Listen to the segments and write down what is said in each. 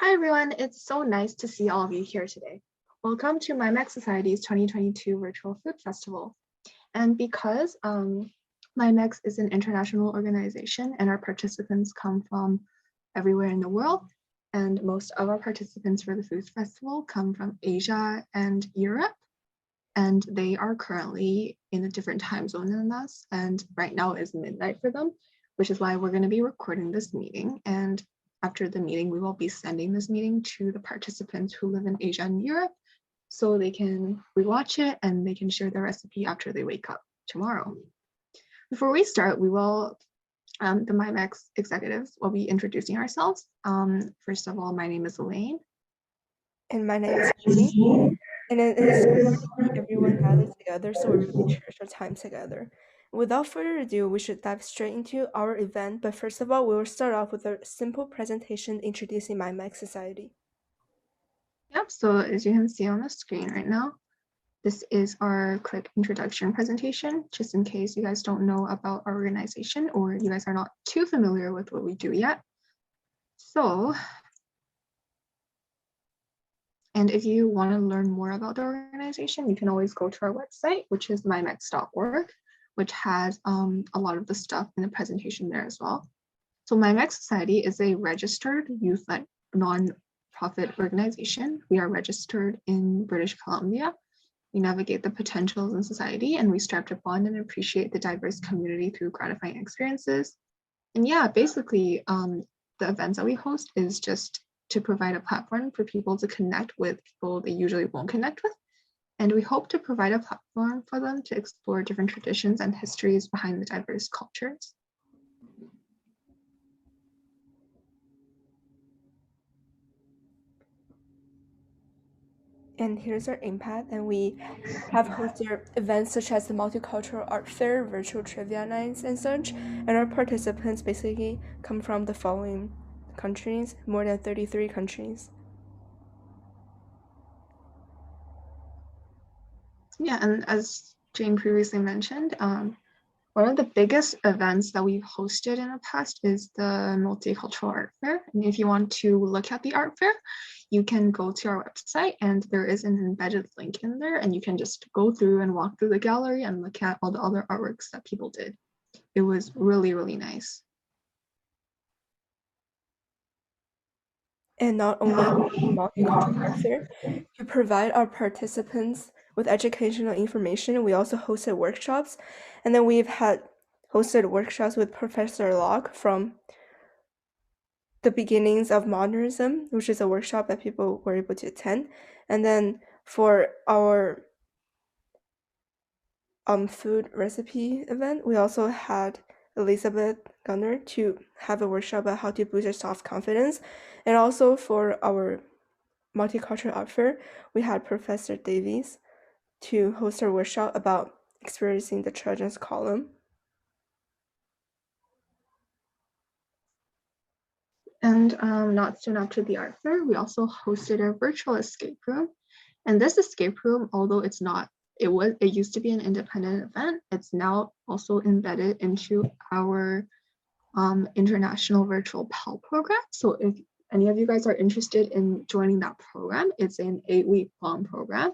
Hi everyone, it's so nice to see all of you here today. Welcome to MyMac Society's 2022 Virtual Food Festival. And because MyMax is an international organization and our participants come from everywhere in the world, and most of our participants for the Food Festival come from Asia and Europe, and they are currently in a different time zone than us, and right now is midnight for them, which is why we're going to be recording this meeting. And after the meeting, we will be sending this meeting to the participants who live in Asia and Europe so they can rewatch it and they can share their recipe after they wake up tomorrow. Before we start, we will, the MyMax executives will be introducing ourselves. First of all, my name is Elaine. And my name is Judy. And it is great to see everyone gathered together, so we really cherish our time together. Without further ado, we should dive straight into our event, but first of all, we will start off with a simple presentation introducing MyMac Society. Yep, so as you can see on the screen right now, this is our quick introduction presentation, just in case you guys don't know about our organization or you guys are not too familiar with what we do yet. So, and if you want to learn more about the organization, you can always go to our website, which is mymex.org, which has a lot of the stuff in the presentation there as well. So MyMac Society is a registered youth-led non-profit organization. We are registered in British Columbia. We navigate the potentials in society, and we strive to bond and appreciate the diverse community through gratifying experiences. And yeah, basically, the events that we host is just to provide a platform for people to connect with people they usually won't connect with. And we hope to provide a platform for them to explore different traditions and histories behind the diverse cultures. And here's our impact, and we have hosted events such as the Multicultural Art Fair, virtual trivia nights, and such. And our participants basically come from the following countries, more than 33 countries. Yeah, and as Jane previously mentioned, one of the biggest events that we've hosted in the past is the Multicultural Art Fair. And if you want to look at the art fair, you can go to our website and there is an embedded link in there and you can just go through and walk through the gallery and look at all the other artworks that people did. It was really, really nice. And not only Multicultural Art Fair, to provide our participants with educational information, we also hosted workshops. And then we've had hosted workshops with Professor Locke from the beginnings of modernism, which is a workshop that people were able to attend. And then for our food recipe event, we also had Elizabeth Gunner to have a workshop about how to boost your self-confidence. And also for our Multicultural Art Fair, we had Professor Davies to host a workshop about experiencing the children's column. And not soon after the art fair, we also hosted a virtual escape room. And this escape room, although it's not, it used to be an independent event, it's now also embedded into our international virtual PAL program. So if any of you guys are interested in joining that program, it's an 8-week long program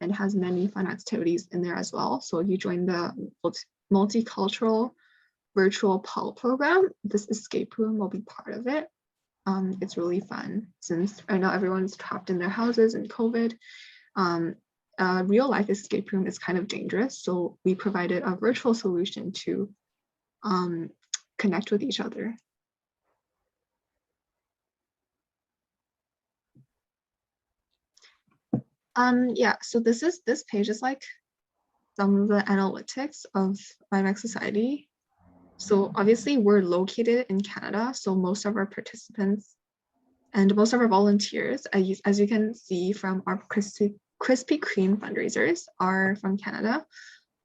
and has many fun activities in there as well. So if you join the multicultural virtual PAL program, this escape room will be part of it. It's really fun since I know everyone's trapped in their houses and COVID. Real life escape room is kind of dangerous. So we provided a virtual solution to connect with each other. Yeah, so this page is like some of the analytics of MyMac Society. So obviously we're located in Canada, so most of our participants and most of our volunteers, as you can see from our Krispy Kreme fundraisers, are from Canada.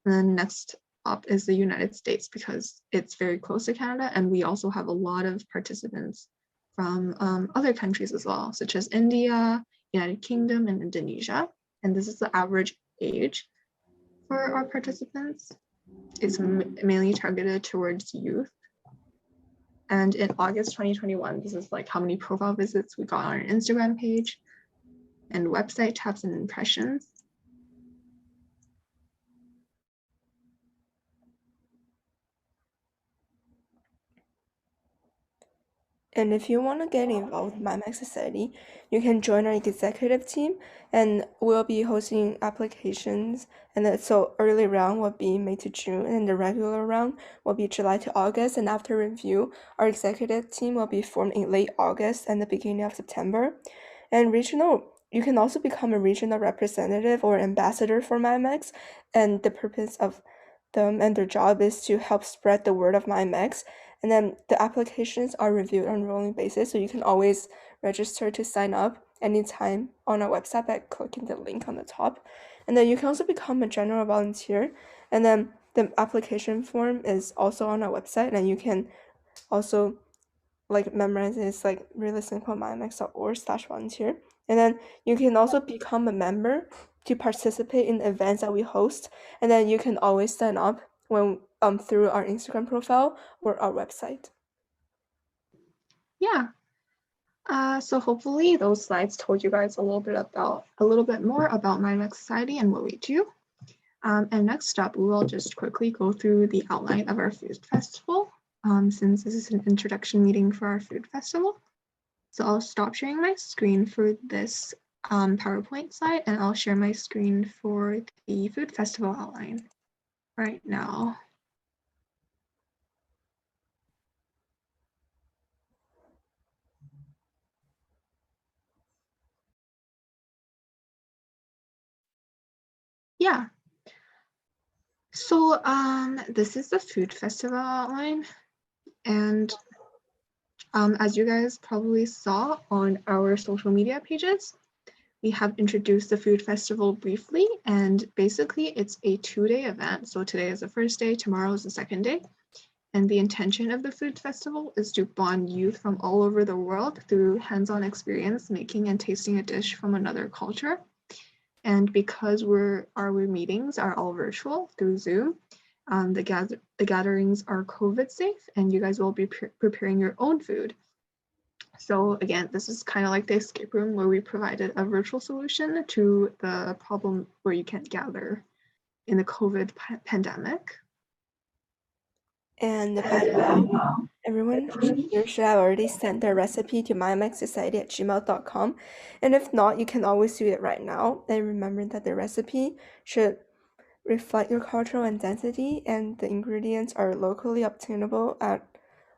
And then next up is the United States because it's very close to Canada, and we also have a lot of participants from other countries as well, such as India, United Kingdom, and Indonesia. And this is the average age for our participants. It's mainly targeted towards youth. And in August 2021, this is like how many profile visits we got on our Instagram page and website taps and impressions. And if you want to get involved with MyMac Society, you can join our executive team, and we'll be hosting applications. And then, so early round will be May to June, and the regular round will be July to August. And after review, our executive team will be formed in late August and the beginning of September. And you can also become a regional representative or ambassador for MyMax, and the purpose of them and their job is to help spread the word of MyMax. And then the applications are reviewed on a rolling basis, so you can always register to sign up anytime on our website by clicking the link on the top. And then you can also become a general volunteer. And then the application form is also on our website, and you can also like memorize it. It's like really simple, mymax.org/volunteer. And then you can also become a member to participate in events that we host. And then you can always sign up when through our Instagram profile or our website. Yeah. So hopefully those slides told you guys a little bit more about MyMac Society and what we do. And next up, we will just quickly go through the outline of our food festival, since this is an introduction meeting for our food festival. So I'll stop sharing my screen for this PowerPoint slide, and I'll share my screen for the food festival outline right now. Yeah. So this is the food festival outline, and as you guys probably saw on our social media pages, we have introduced the food festival briefly, and basically it's a 2-day event. So today is the first day, tomorrow is the second day. And the intention of the food festival is to bond youth from all over the world through hands-on experience making and tasting a dish from another culture. And because our meetings are all virtual through Zoom, the gatherings are COVID safe, and you guys will be preparing your own food. So again, this is kind of like the escape room where we provided a virtual solution to the problem where you can't gather in the COVID pandemic. And by now, everyone here should have already sent their recipe to mymacsociety@gmail.com. And if not, you can always do it right now. And remember that the recipe should reflect your cultural identity, and the ingredients are locally obtainable at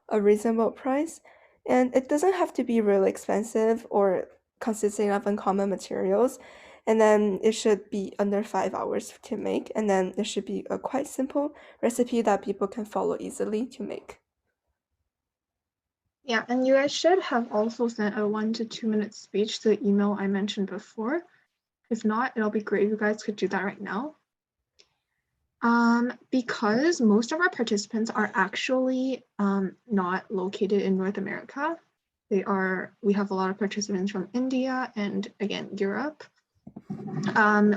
a reasonable price. And it doesn't have to be really expensive or consisting of uncommon materials. And then it should be under 5 hours to make. And then it should be a quite simple recipe that people can follow easily to make. Yeah, and you guys should have also sent a 1 to 2 minute speech to the email I mentioned before. If not, it'll be great if you guys could do that right now. Because most of our participants are actually not located in North America. We have a lot of participants from India and again, Europe.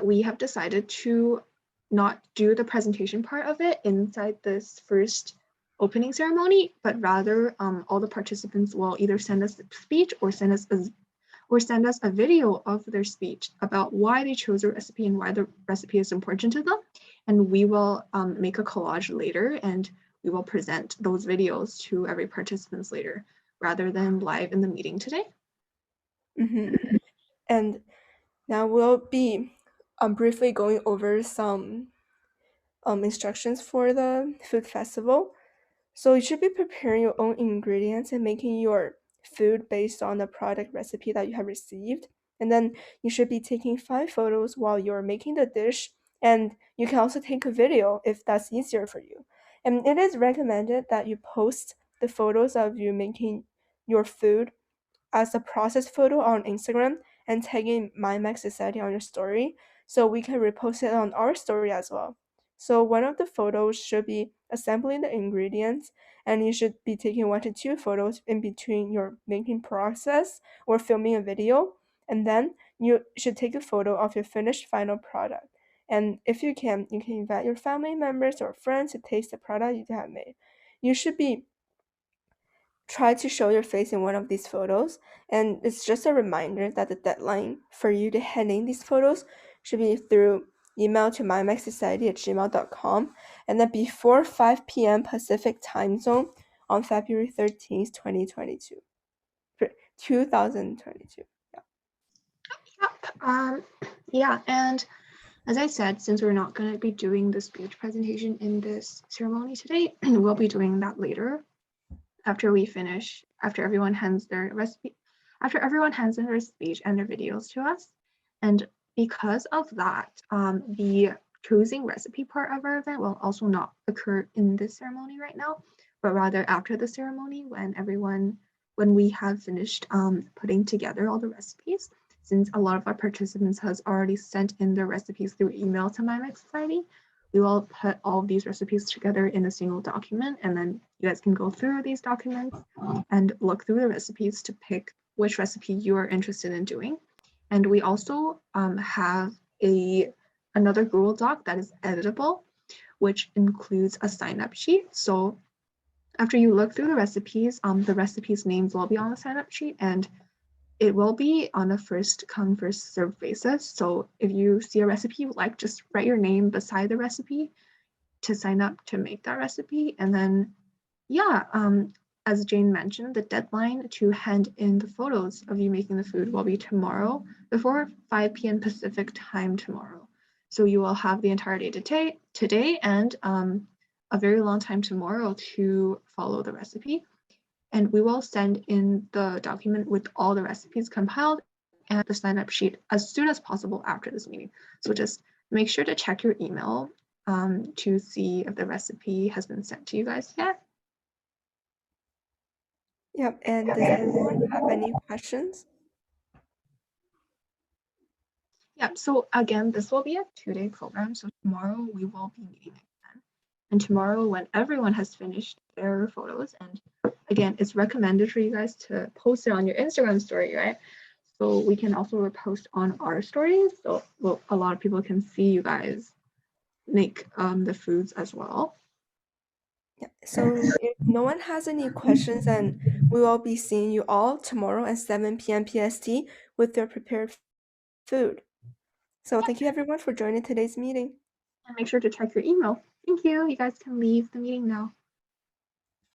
We have decided to not do the presentation part of it inside this first opening ceremony, but rather all the participants will either send us a speech or send us a video of their speech about why they chose a recipe and why the recipe is important to them. And we will make a collage later, and we will present those videos to every participant later, rather than live in the meeting today. Mm-hmm. And now we'll be briefly going over some instructions for the food festival. So you should be preparing your own ingredients and making your food based on the product recipe that you have received. And then you should be taking 5 photos while you're making the dish. And you can also take a video if that's easier for you. And it is recommended that you post the photos of you making your food as a process photo on Instagram and tagging MyMac Society on your story so we can repost it on our story as well. So one of the photos should be assembling the ingredients, and you should be taking 1 to 2 photos in between your making process or filming a video, and then you should take a photo of your finished final product. And if you can invite your family members or friends to taste the product you have made. You should be try to show your face in one of these photos. And it's just a reminder that the deadline for you to hand in these photos should be through email to mymexsociety@gmail.com, and then before 5 p.m. Pacific time zone on February 13th, 2022. 2022. Yeah, and as I said, since we're not going to be doing the speech presentation in this ceremony today, we'll be doing that later after we finish, after everyone hands their recipe, after everyone hands in their speech and their videos to us. And because of that, the choosing recipe part of our event will also not occur in this ceremony right now, but rather after the ceremony when we have finished putting together all the recipes. Since a lot of our participants has already sent in their recipes through email to MyMex Society, we will put all of these recipes together in a single document, and then you guys can go through these documents and look through the recipes to pick which recipe you are interested in doing. And we also have another Google Doc that is editable, which includes a sign-up sheet. So after you look through the recipes names will be on the sign-up sheet, and it will be on a first come, first served basis. So if you see a recipe you like, just write your name beside the recipe to sign up to make that recipe. And then, yeah, as Jane mentioned, the deadline to hand in the photos of you making the food will be tomorrow before 5 p.m. Pacific time tomorrow. So you will have the entire day today and a very long time tomorrow to follow the recipe. And we will send in the document with all the recipes compiled and the sign-up sheet as soon as possible after this meeting. So just make sure to check your email to see if the recipe has been sent to you guys yet. Yep, and does anyone have any questions? Yep, so again, this will be a 2-day program. So tomorrow we will be meeting again. And tomorrow when everyone has finished their photos, and again, it's recommended for you guys to post it on your Instagram story, right? So we can also repost on our stories. So a lot of people can see you guys make the foods as well. Yeah. So if no one has any questions, then we will be seeing you all tomorrow at 7 p.m. PST with your prepared food. So thank you everyone for joining today's meeting. And make sure to check your email. Thank you. You guys can leave the meeting now.